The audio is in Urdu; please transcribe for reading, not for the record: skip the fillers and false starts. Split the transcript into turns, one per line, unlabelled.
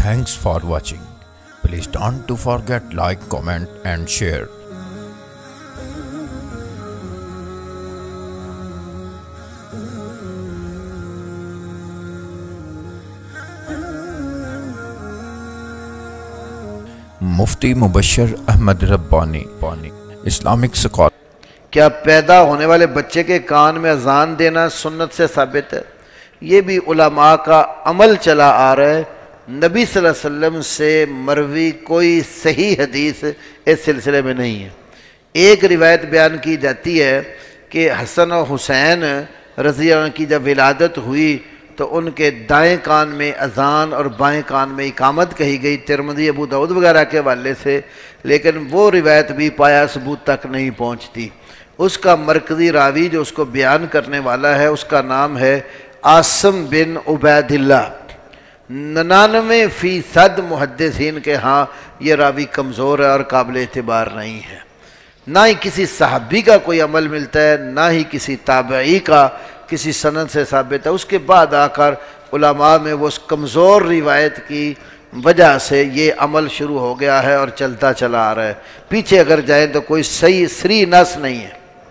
Thanks for watching. Please don't to forget like, comment and share. Mufti Mubashir Ahmed Rabbani Islamic scholar.
کیا پیدا ہونے والے بچے کے کان میں اذان دینا سنت سے ثابت ہے؟ یہ بھی علماء کا عمل چلا آ رہا ہے. نبی صلی اللہ علیہ وسلم سے مروی کوئی صحیح حدیث اس سلسلے میں نہیں ہے. ایک روایت بیان کی جاتی ہے کہ حسن و حسین رضی اللہ عنہ کی جب ولادت ہوئی تو ان کے دائیں کان میں اذان اور بائیں کان میں اقامت کہی گئی، ترمذی ابو داؤد وغیرہ کے حوالے سے، لیکن وہ روایت بھی پایا ثبوت تک نہیں پہنچتی. اس کا مرکزی راوی جو اس کو بیان کرنے والا ہے اس کا نام ہے عاصم بن عبید اللہ. 99% محدثین کے ہاں یہ راوی کمزور ہے اور قابل اعتبار نہیں ہے. نہ ہی کسی صحابی کا کوئی عمل ملتا ہے، نہ ہی کسی تابعی کا کسی سند سے ثابت ہے. اس کے بعد آ کر علماء میں وہ اس کمزور روایت کی وجہ سے یہ عمل شروع ہو گیا ہے اور چلتا چلا آ رہا ہے. پیچھے اگر جائیں تو کوئی صحیح سری نص نہیں ہے.